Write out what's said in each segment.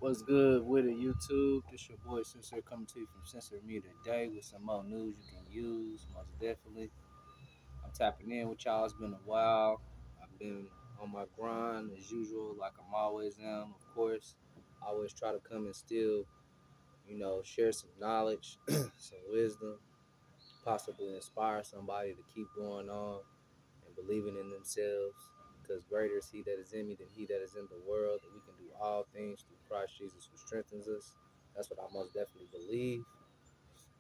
What's good with it, YouTube? This your boy Sincere coming to you from Sincere Me today with some more news you can use. Most definitely, I'm tapping in with y'all. It's been a while. I've been on my grind as usual, like I'm always am. Of course, I always try to come and still, share some knowledge, some wisdom, possibly inspire somebody to keep going on and believing in themselves. Because greater is He that is in me than he that is in the world. That we can do all things through Christ Jesus who strengthens us. That's what I most definitely believe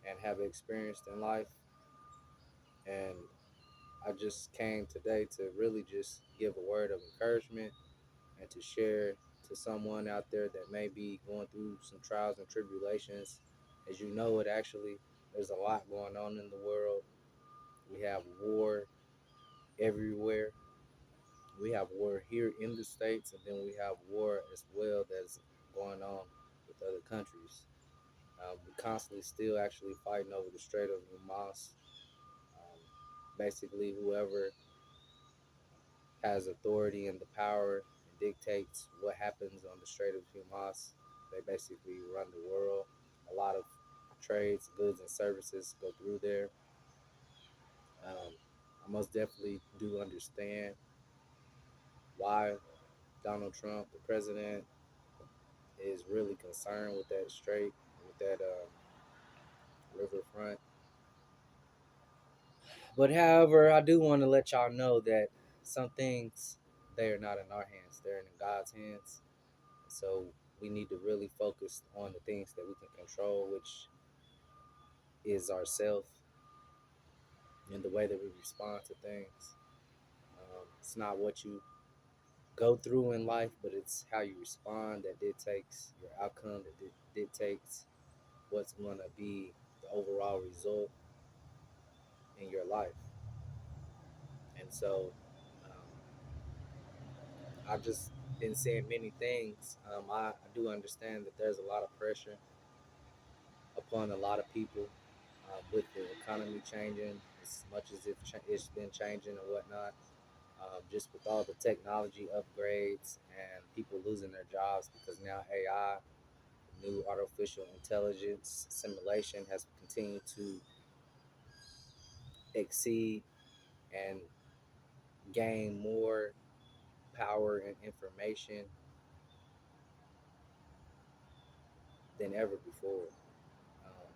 and have experienced in life. And I just came today to really just give a word of encouragement and to share to someone out there that may be going through some trials and tribulations. As you know, it actually, there's a lot going on in the world. We have war everywhere. We have war here in the States, and then we have war as well that's going on with other countries. We constantly still actually fighting over the Strait of Hormuz. Basically, whoever has authority and the power and dictates what happens on the Strait of Hormuz, they basically run the world. A lot of trades, goods, and services go through there. Um, I most definitely do understand why Donald Trump, the president, is really concerned with that strait, with that riverfront. But however, I do want to let y'all know that some things they are not in our hands; they're in God's hands. So we need to really focus on the things that we can control, which is ourself and the way that we respond to things. It's not what you go through in life, but it's how you respond that dictates your outcome, that dictates what's going to be the overall result in your life. And so I've just been seeing many things. I do understand that there's a lot of pressure upon a lot of people with the economy changing as much as it's been changing and whatnot. Just with all the technology upgrades and people losing their jobs because now AI, new artificial intelligence simulation, has continued to exceed and gain more power and information than ever before. Um,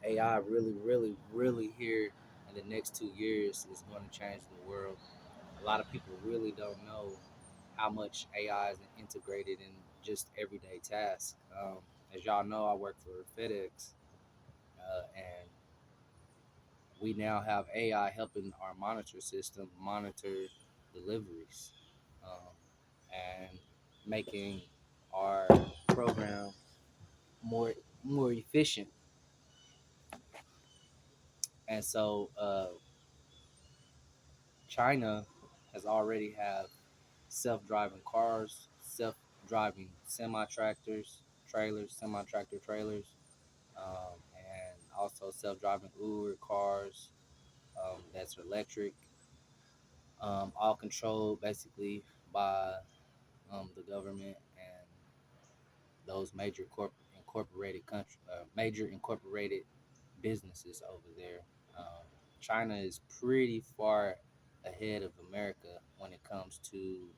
AI really, really, really here in the next 2 years is going to change the world. A lot of people really don't know how much AI is integrated in just everyday tasks. As y'all know, I work for FedEx, and we now have AI helping our monitor system monitor deliveries and making our program more more efficient. And so China has already have self-driving cars, self-driving semi-tractor trailers, and also self-driving Uber cars that's electric, all controlled basically by the government and those major incorporated businesses over there. Um, China is pretty far ahead of America when it comes to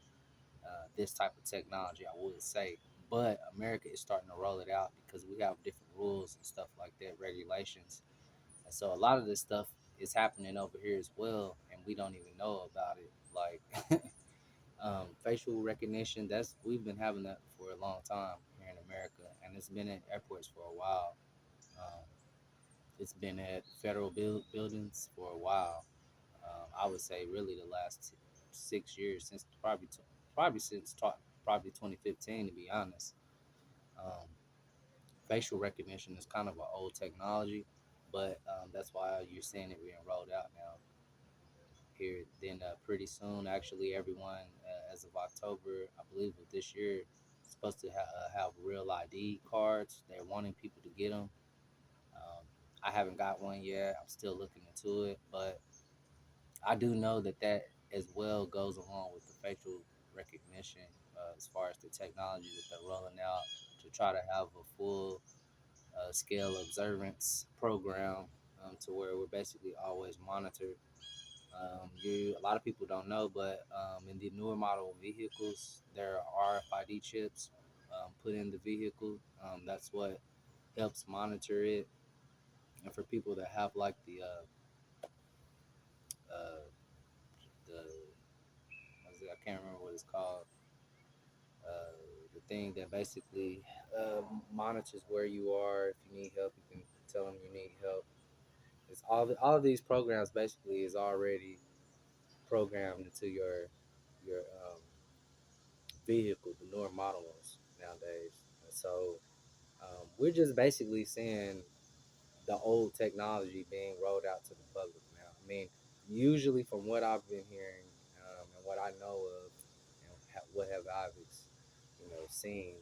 this type of technology, I would say. But America is starting to roll it out because we have different rules and stuff like that, regulations. And so a lot of this stuff is happening over here as well, and we don't even know about it. Like facial recognition, that's we've been having that for a long time here in America, and it's been in airports for a while. Um, it's been at federal buildings for a while. I would say really the last 6 years since probably since probably 2015 to be honest. Um, Facial recognition is kind of an old technology, but that's why you're seeing it being rolled out now here. Then pretty soon, actually, everyone as of October, I believe of this year, is supposed to have real ID cards. They're wanting people to get them. Um, I haven't got one yet. I'm still looking into it, but I do know that as well goes along with the facial recognition. as far as the technology that they're rolling out to try to have a full scale observance program to where we're basically always monitored. A lot of people don't know, but in the newer model vehicles, there are RFID chips put in the vehicle. That's what helps monitor it. And for people that have like uh, the I can't remember what it's called. The thing that basically monitors where you are. If you need help, you can tell them you need help. It's all of these programs basically is already programmed into your vehicle, the newer model ones nowadays. And so we're just basically seeing the old technology being rolled out to the public now. I mean, usually from what I've been hearing and what I know of, and what have I seen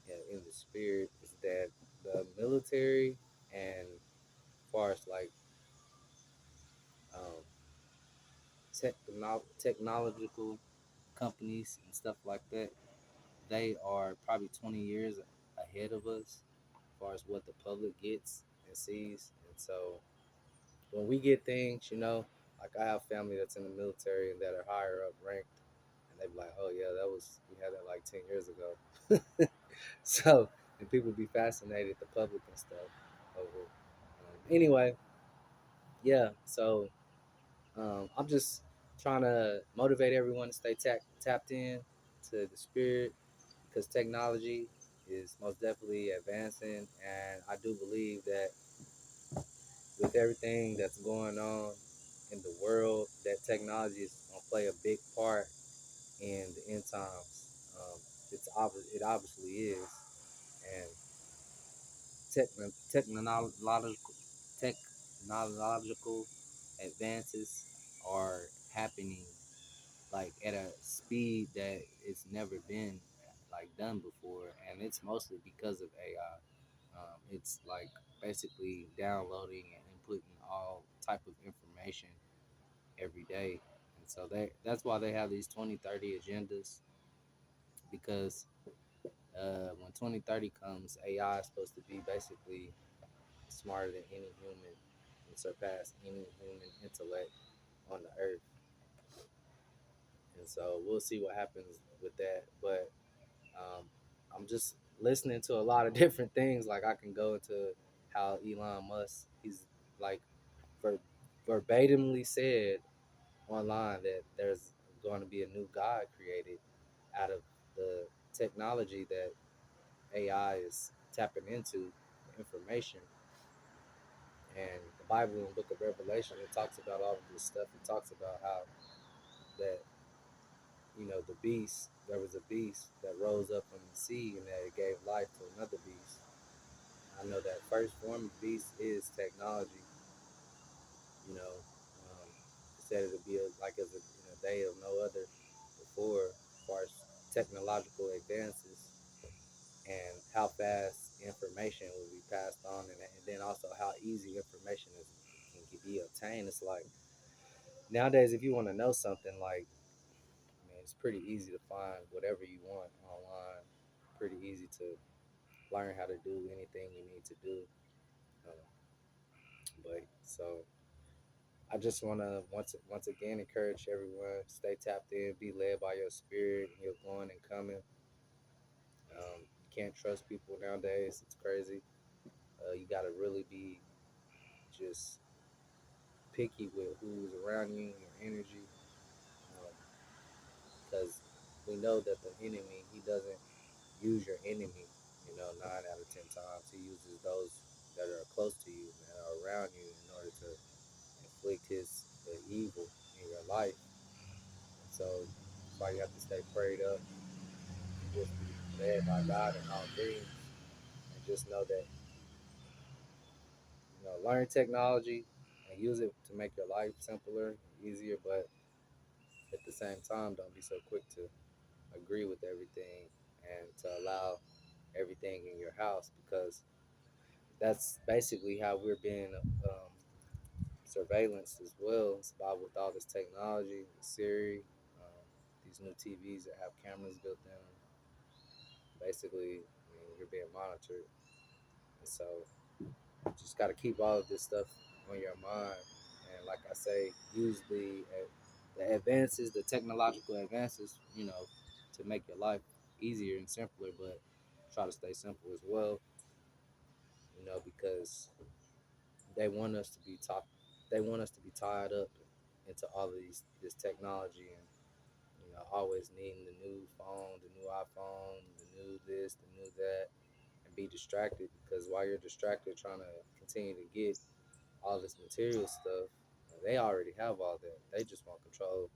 in the spirit is that the military and as far as like um, technological companies and stuff like that, they are probably 20 years ahead of us as far as what the public gets and sees. And so when we get things, like I have family that's in the military and that are higher up ranked, and they be like, "Oh yeah, we had that like 10 years ago." So, and people be fascinated, the public and stuff, over it. Anyway, yeah. So I'm just trying to motivate everyone to stay tapped in to the spirit because technology is most definitely advancing, and I do believe that with everything that's going on in the world, that technology is going to play a big part in the end times. It obviously is, and technological technological advances are happening like at a speed that it's never been like done before, and it's mostly because of AI. It's like basically downloading and inputting all type of information every day, and so that's why they have these 2030 agendas because when 2030 comes, AI is supposed to be basically smarter than any human and surpass any human intellect on the earth. And so we'll see what happens with that. But um, I'm just listening to a lot of different things. Like I can go into how Elon Musk, he's like ver- verbatimly said online that there's going to be a new God created out of the technology that AI is tapping into information. And the Bible in the Book of Revelation, it talks about all of this stuff. It talks about how that the beast, there was a beast that rose up from the sea and that it gave life to another beast. I know that first form of beast is technology. It said it'll be like as in a day of no other before, as far as technological advances and how fast information will be passed on, and then also how easy information can be obtained. It's like nowadays, if you want to know something, like I mean, it's pretty easy to find whatever you want online. Pretty easy to learn how to do anything you need to do. Uh, but so I just want to once again encourage everyone: stay tapped in, be led by your spirit, your going and coming. You can't trust people nowadays; it's crazy. You got to really be just picky with who's around you, your energy, because we know that the enemy he doesn't use your enemy. 9 out of 10 times he uses those that are close to you, that are around you, in order to inflict his the evil in your life. So that's why you have to stay prayed up and just be led by God in all things, and just know that learn technology and use it to make your life simpler and easier, but at the same time, don't be so quick to agree with everything and to allow everything in your house because that's basically how we're being surveillance as well. It's about with all this technology, Siri, these new TVs that have cameras built in them. basically, you're being monitored. And so you just got to keep all of this stuff on your mind. And like I say, use the advances, the technological advances, to make your life easier and simpler, but try to stay simple as well, because they want us to be top they want us to be tied up into all of this technology, and always needing the new phone, the new iPhone, the new this, the new that, and be distracted, because while you're distracted trying to continue to get all this material stuff, they already have all that. They just want control.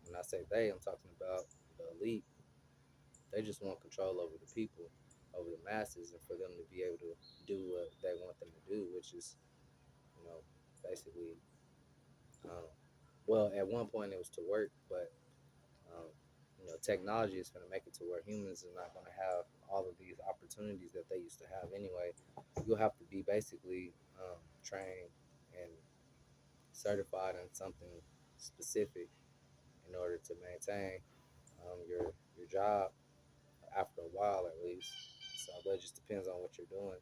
When I say they, I'm talking about the elite. They just want control over the people, over the masses, and for them to be able to do what they want them to do, which is, you know, basically, um, well, at one point it was to work, but um, technology is going to make it to where humans are not going to have all of these opportunities that they used to have anyway. You'll have to be basically trained and certified in something specific in order to maintain your job after a while, at least. So, but it just depends on what you're doing.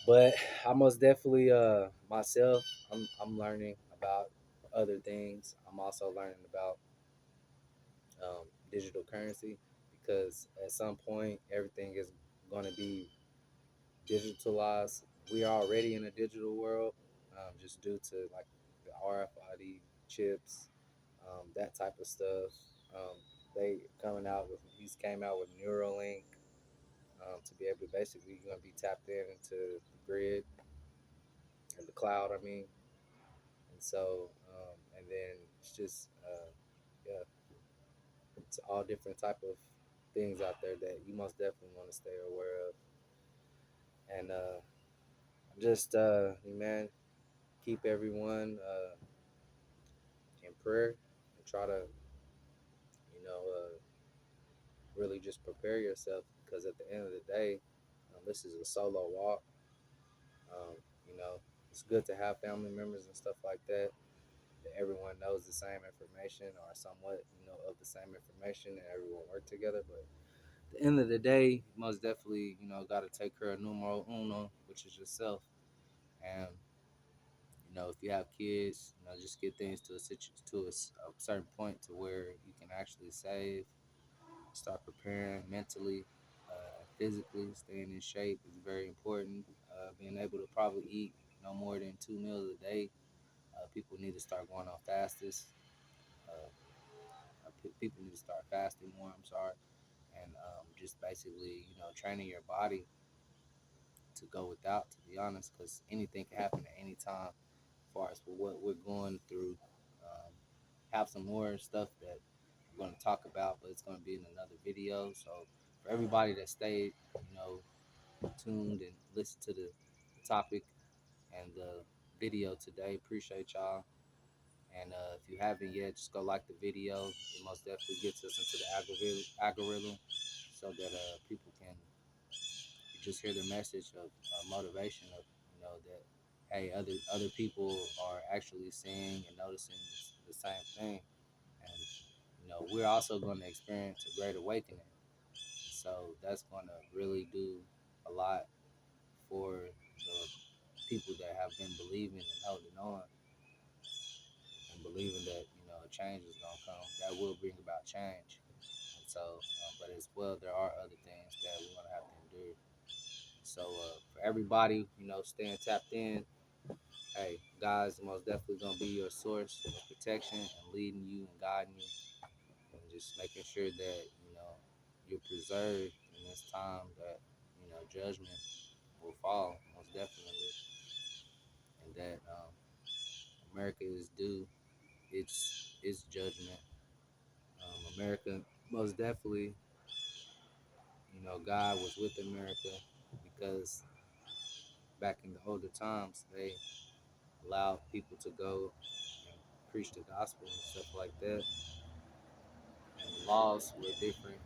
But I most definitely myself, I'm learning about other things. I'm also learning about digital currency, because at some point everything is going to be digitalized. We are already in a digital world, just due to like the RFID chips, that type of stuff. They coming out with he's came out with Neuralink, to be able to basically you're gonna be tapped into the grid and the cloud. I mean, and so and then it's just yeah, it's all different type of things out there that you most definitely want to stay aware of. And just man, keep everyone in prayer, and try to really just prepare yourself, because at the end of the day, this is a solo walk. um, you know it's good to have family members and stuff like that, that everyone knows the same information, or somewhat of the same information, and everyone work together. But at the end of the day, most definitely, got to take care of numero uno, which is yourself. And if you have kids, just get things to a certain point to where you can actually save, start preparing mentally, physically. Staying in shape is very important. Being able to probably eat no more than 2 meals a day. People need to start going on fastest. Uh, People need to start fasting more. I'm sorry. And just basically, training your body to go without, to be honest, because anything can happen at any time. As far as for what we're going through, um, have some more stuff that we're going to talk about, but it's going to be in another video. So for everybody that stayed, tuned and listened to the topic and the video today, appreciate y'all. And if you haven't yet, just go like the video. It most definitely gets us into the algorithm, so that people can just hear the message of motivation of that, hey, other people are actually seeing and noticing the same thing. And we're also going to experience a great awakening. So that's going to really do a lot for the people that have been believing and holding on, and believing that a change is going to come. That will bring about change. And so, but as well, there are other things that we're going to have to endure. So for everybody, staying tapped in. Hey, God's most definitely gonna be your source of protection and leading you and guiding you, and just making sure that you're preserved in this time that judgment will fall most definitely, and that America is due its judgment. America most definitely, God was with America, because back in the older times they allowed people to go and preach the gospel and stuff like that, and the laws were different.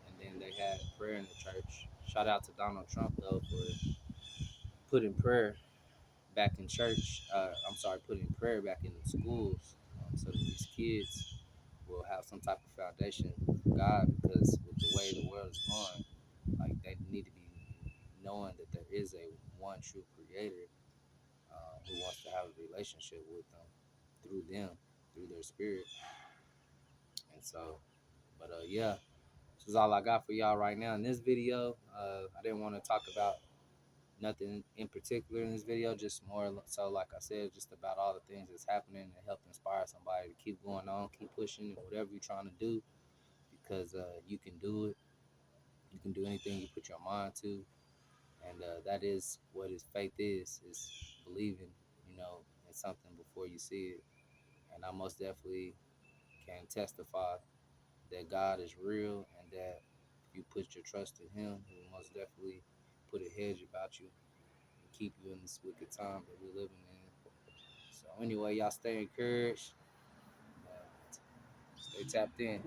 And then they had prayer in the church. Shout out to Donald Trump though for putting prayer back in church. I'm sorry, putting prayer back in the schools, so that these kids will have some type of foundation for God. Because with the way the world is going, they need to be knowing that there is a one true creator who wants to have a relationship with them, through their spirit. And so, but yeah, this is all I got for y'all right now in this video. I didn't want to talk about nothing in particular in this video, just more so, like I said, just about all the things that's happening and help inspire somebody to keep going on, keep pushing, and whatever you're trying to do, because you can do it. You can do anything you put your mind to, and that is what his faith is believing, in something before you see it. And I most definitely can testify that God is real, and that if you put your trust in Him, He will most definitely put a hedge about you and keep you in this wicked time that we're living in. So anyway, y'all stay encouraged, stay tapped in.